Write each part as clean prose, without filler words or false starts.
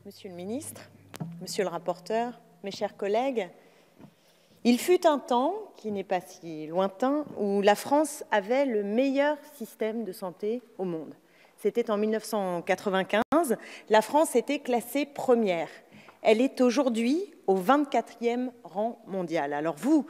Monsieur le ministre, monsieur le rapporteur, mes chers collègues, il fut un temps, qui n'est pas si lointain, où la France avait le meilleur système de santé au monde. C'était en 1995. La France était classée première. Elle est aujourd'hui au 24e rang mondial. Alors vous,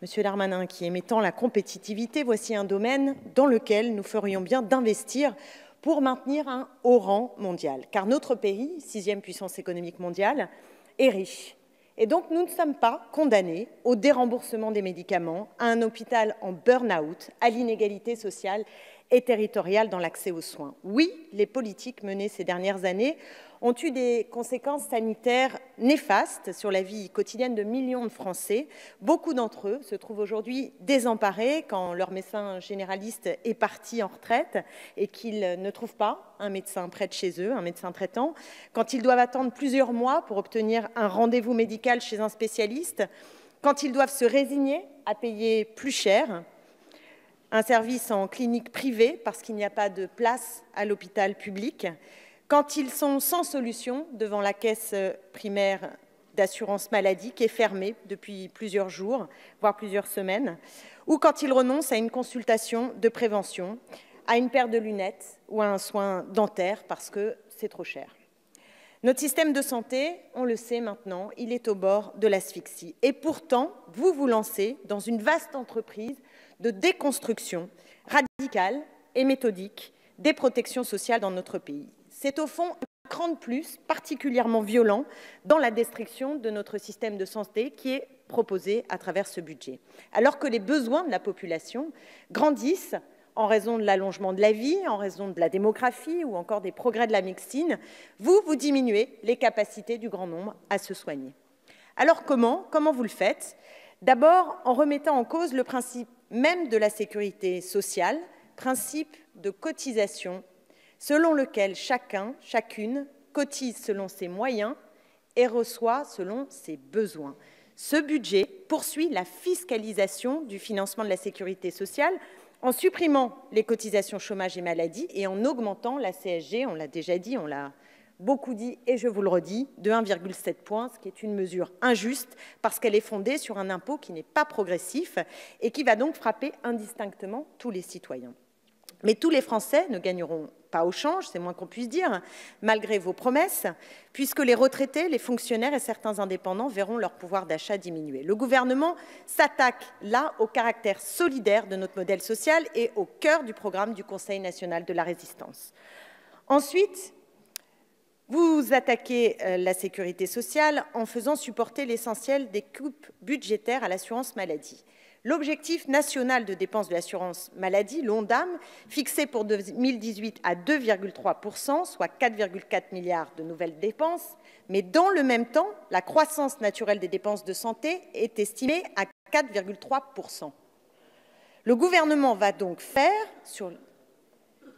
monsieur Darmanin, qui aimez tant la compétitivité, voici un domaine dans lequel nous ferions bien d'investir pour maintenir un haut rang mondial. Car notre pays, 6e puissance économique mondiale, est riche. Et donc, nous ne sommes pas condamnés au déremboursement des médicaments, à un hôpital en burn-out, à l'inégalité sociale et territoriale dans l'accès aux soins. Oui, les politiques menées ces dernières années ont eu des conséquences sanitaires néfastes sur la vie quotidienne de millions de Français. Beaucoup d'entre eux se trouvent aujourd'hui désemparés quand leur médecin généraliste est parti en retraite et qu'ils ne trouvent pas un médecin près de chez eux, un médecin traitant, quand ils doivent attendre plusieurs mois pour obtenir un rendez-vous médical chez un spécialiste, quand ils doivent se résigner à payer plus cher un service en clinique privée parce qu'il n'y a pas de place à l'hôpital public, quand ils sont sans solution devant la caisse primaire d'assurance maladie qui est fermée depuis plusieurs jours, voire plusieurs semaines, ou quand ils renoncent à une consultation de prévention, à une paire de lunettes ou à un soin dentaire parce que c'est trop cher. Notre système de santé, on le sait maintenant, il est au bord de l'asphyxie. Et pourtant, vous vous lancez dans une vaste entreprise de déconstruction radicale et méthodique des protections sociales dans notre pays. C'est au fond un cran de plus particulièrement violent dans la destruction de notre système de santé qui est proposé à travers ce budget. Alors que les besoins de la population grandissent en raison de l'allongement de la vie, en raison de la démographie ou encore des progrès de la médecine, vous diminuez les capacités du grand nombre à se soigner. Alors comment vous le faites? D'abord en remettant en cause le principe même de la sécurité sociale, principe de cotisation selon lequel chacun, chacune cotise selon ses moyens et reçoit selon ses besoins. Ce budget poursuit la fiscalisation du financement de la sécurité sociale en supprimant les cotisations chômage et maladie et en augmentant la CSG, on l'a déjà dit, on l'a beaucoup dit et je vous le redis, de 1,7 points, ce qui est une mesure injuste parce qu'elle est fondée sur un impôt qui n'est pas progressif et qui va donc frapper indistinctement tous les citoyens. Mais tous les Français ne gagneront pas au change, c'est moins qu'on puisse dire, malgré vos promesses, puisque les retraités, les fonctionnaires et certains indépendants verront leur pouvoir d'achat diminuer. Le gouvernement s'attaque là au caractère solidaire de notre modèle social et au cœur du programme du Conseil national de la résistance. Ensuite, vous attaquez la sécurité sociale en faisant supporter l'essentiel des coupes budgétaires à l'assurance maladie. L'objectif national de dépenses de l'assurance maladie, l'ONDAM, fixé pour 2018 à 2,3%, soit 4,4 milliards de nouvelles dépenses, mais dans le même temps, la croissance naturelle des dépenses de santé est estimée à 4,3%. Le gouvernement va donc faire, sur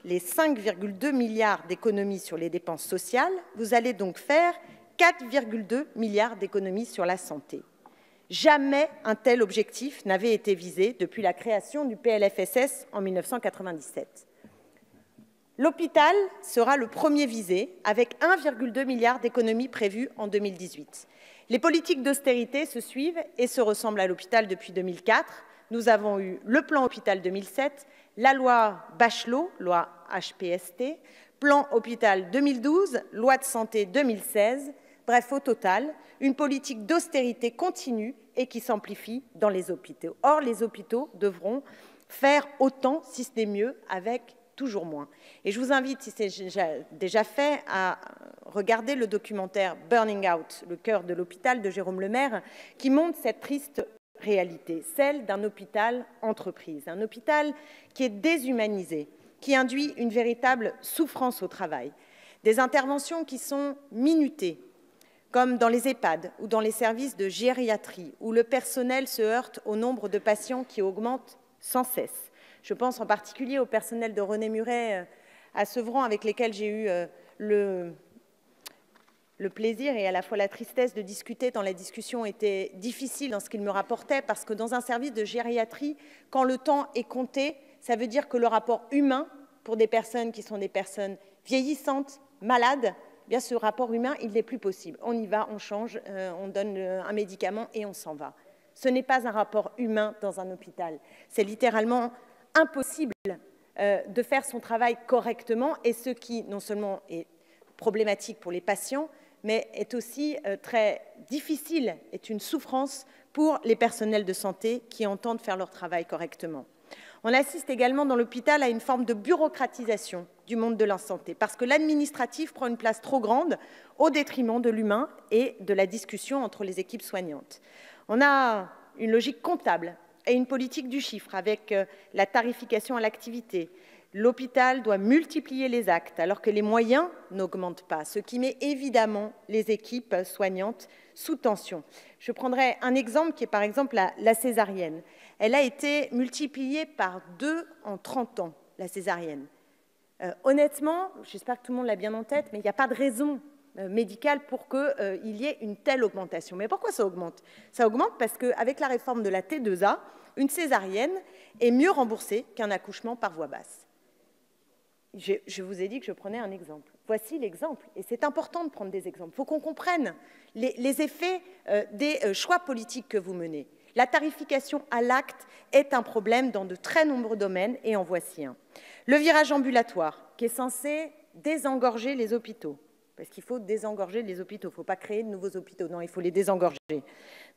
les 5,2 milliards d'économies sur les dépenses sociales, vous allez donc faire 4,2 milliards d'économies sur la santé. Jamais un tel objectif n'avait été visé depuis la création du PLFSS en 1997. L'hôpital sera le premier visé, avec 1,2 milliard d'économies prévues en 2018. Les politiques d'austérité se suivent et se ressemblent à l'hôpital depuis 2004. Nous avons eu le plan hôpital 2007, la loi Bachelot, loi HPST, plan hôpital 2012, loi de santé 2016. Bref, au total, une politique d'austérité continue et qui s'amplifie dans les hôpitaux. Or, les hôpitaux devront faire autant, si ce n'est mieux, avec toujours moins. Et je vous invite, si c'est déjà fait, à regarder le documentaire « Burning Out, le cœur de l'hôpital » de Jérôme Lemaire, qui montre cette triste réalité, celle d'un hôpital entreprise, un hôpital qui est déshumanisé, qui induit une véritable souffrance au travail, des interventions qui sont minutées, comme dans les EHPAD ou dans les services de gériatrie, où le personnel se heurte au nombre de patients qui augmente sans cesse. Je pense en particulier au personnel de René Muret à Sevran, avec lesquels j'ai eu le plaisir et à la fois la tristesse de discuter, tant la discussion était difficile dans ce qu'il me rapportait, parce que dans un service de gériatrie, quand le temps est compté, ça veut dire que le rapport humain pour des personnes qui sont des personnes vieillissantes, malades, bien ce rapport humain, il n'est plus possible. On y va, on change, on donne un médicament et on s'en va. Ce n'est pas un rapport humain dans un hôpital. C'est littéralement impossible de faire son travail correctement, et ce qui non seulement est problématique pour les patients, mais est aussi très difficile, est une souffrance pour les personnels de santé qui entendent faire leur travail correctement. On assiste également dans l'hôpital à une forme de bureaucratisation du monde de la santé, parce que l'administratif prend une place trop grande au détriment de l'humain et de la discussion entre les équipes soignantes. On a une logique comptable et une politique du chiffre avec la tarification à l'activité. L'hôpital doit multiplier les actes alors que les moyens n'augmentent pas, ce qui met évidemment les équipes soignantes sous tension. Je prendrai un exemple qui est par exemple la césarienne. Elle a été multipliée par 2 en 30 ans, la césarienne. Honnêtement, j'espère que tout le monde l'a bien en tête, mais il n'y a pas de raison médicale pour qu'il y ait une telle augmentation. Mais pourquoi ça augmente? Ça augmente parce qu'avec la réforme de la T2A, une césarienne est mieux remboursée qu'un accouchement par voie basse. Je vous ai dit que je prenais un exemple. Voici l'exemple. Et c'est important de prendre des exemples. Il faut qu'on comprenne les effets des choix politiques que vous menez. La tarification à l'acte est un problème dans de très nombreux domaines, et en voici un. Le virage ambulatoire, qui est censé désengorger les hôpitaux, parce qu'il faut désengorger les hôpitaux, il ne faut pas créer de nouveaux hôpitaux, non, il faut les désengorger,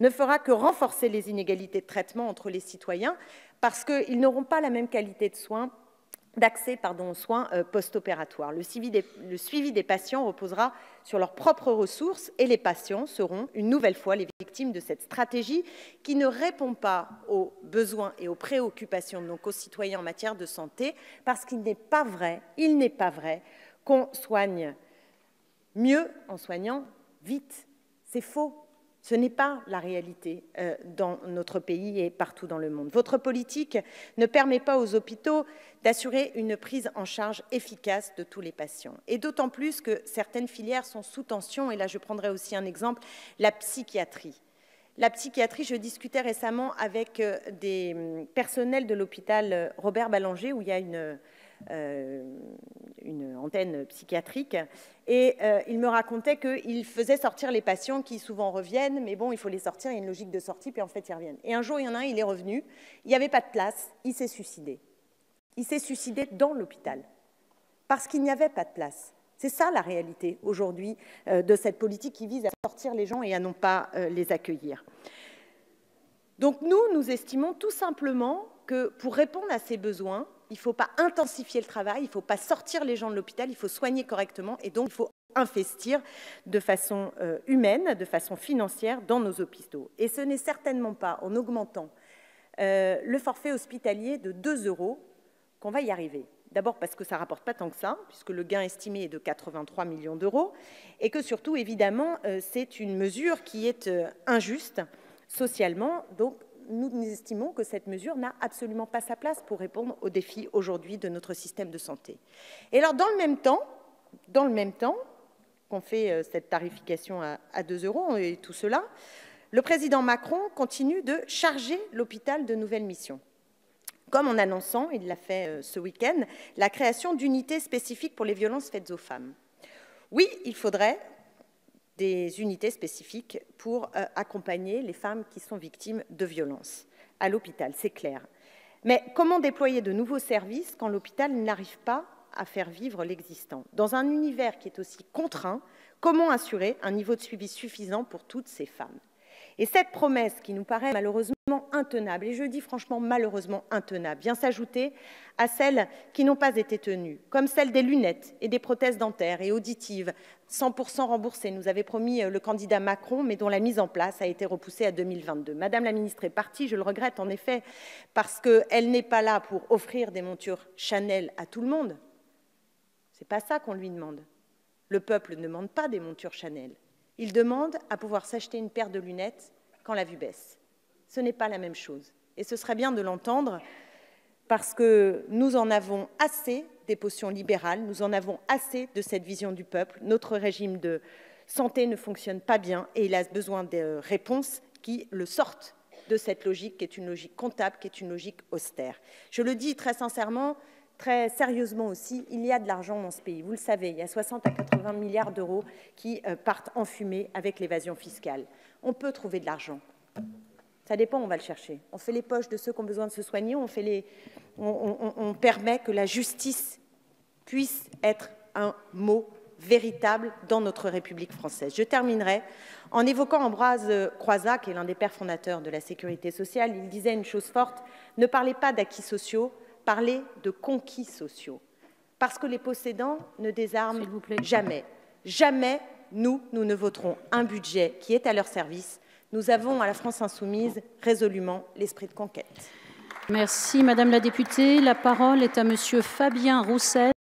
ne fera que renforcer les inégalités de traitement entre les citoyens, parce qu'ils n'auront pas la même qualité de soins, d'accès aux soins post-opératoires. Le suivi des patients reposera sur leurs propres ressources, et les patients seront une nouvelle fois les victimes de cette stratégie qui ne répond pas aux besoins et aux préoccupations de nos concitoyens en matière de santé, parce qu'il n'est pas vrai qu'on soigne mieux en soignant vite. C'est faux. Ce n'est pas la réalité dans notre pays et partout dans le monde. Votre politique ne permet pas aux hôpitaux d'assurer une prise en charge efficace de tous les patients. Et d'autant plus que certaines filières sont sous tension. Et là, je prendrai aussi un exemple, la psychiatrie. La psychiatrie, je discutais récemment avec des personnels de l'hôpital Robert Ballanger, où il y a une antenne psychiatrique, et il me racontait qu'il faisait sortir les patients qui souvent reviennent, mais bon, il faut les sortir, il y a une logique de sortie, puis en fait, ils reviennent. Et un jour, il y en a un, il est revenu, il n'y avait pas de place, il s'est suicidé. Il s'est suicidé dans l'hôpital, parce qu'il n'y avait pas de place. C'est ça la réalité aujourd'hui de cette politique qui vise à sortir les gens et à non pas les accueillir. Donc nous estimons tout simplement que pour répondre à ces besoins, il ne faut pas intensifier le travail, il ne faut pas sortir les gens de l'hôpital, il faut soigner correctement, et donc il faut investir de façon humaine, de façon financière dans nos hôpitaux. Et ce n'est certainement pas en augmentant le forfait hospitalier de 2 € qu'on va y arriver. D'abord parce que ça ne rapporte pas tant que ça, puisque le gain estimé est de 83 millions d'euros, et que surtout, évidemment, c'est une mesure qui est injuste socialement. Donc, nous estimons que cette mesure n'a absolument pas sa place pour répondre aux défis aujourd'hui de notre système de santé. Et alors, dans le même temps qu'on fait cette tarification à 2 € et tout cela, le président Macron continue de charger l'hôpital de nouvelles missions, comme en annonçant, il l'a fait ce week-end, la création d'unités spécifiques pour les violences faites aux femmes. Oui, il faudrait des unités spécifiques pour accompagner les femmes qui sont victimes de violences à l'hôpital, c'est clair. Mais comment déployer de nouveaux services quand l'hôpital n'arrive pas à faire vivre l'existant? Dans un univers qui est aussi contraint, comment assurer un niveau de suivi suffisant pour toutes ces femmes? Et cette promesse qui nous paraît malheureusement intenable, et je dis franchement malheureusement intenable, vient s'ajouter à celles qui n'ont pas été tenues, comme celle des lunettes et des prothèses dentaires et auditives, 100% remboursées, nous avait promis le candidat Macron, mais dont la mise en place a été repoussée à 2022. Madame la ministre est partie, je le regrette en effet, parce qu'elle n'est pas là pour offrir des montures Chanel à tout le monde. C'est pas ça qu'on lui demande. Le peuple ne demande pas des montures Chanel. Il demande à pouvoir s'acheter une paire de lunettes quand la vue baisse. Ce n'est pas la même chose. Et ce serait bien de l'entendre parce que nous en avons assez des potions libérales, nous en avons assez de cette vision du peuple. Notre régime de santé ne fonctionne pas bien et il a besoin de réponses qui le sortent de cette logique qui est une logique comptable, qui est une logique austère. Je le dis très sincèrement, très sérieusement aussi, il y a de l'argent dans ce pays. Vous le savez, il y a 60 à 80 milliards d'euros qui partent en fumée avec l'évasion fiscale. On peut trouver de l'argent. Ça dépend, on va le chercher. On fait les poches de ceux qui ont besoin de se soigner, on permet que la justice puisse être un mot véritable dans notre République française. Je terminerai en évoquant Ambroise Croizat, qui est l'un des pères fondateurs de la sécurité sociale. Il disait une chose forte, ne parlez pas d'acquis sociaux, parlez de conquis sociaux. Parce que les possédants ne désarment jamais. Jamais, nous ne voterons un budget qui est à leur service. Nous avons à la France insoumise résolument l'esprit de conquête. Merci Madame la députée. La parole est à Monsieur Fabien Roussel.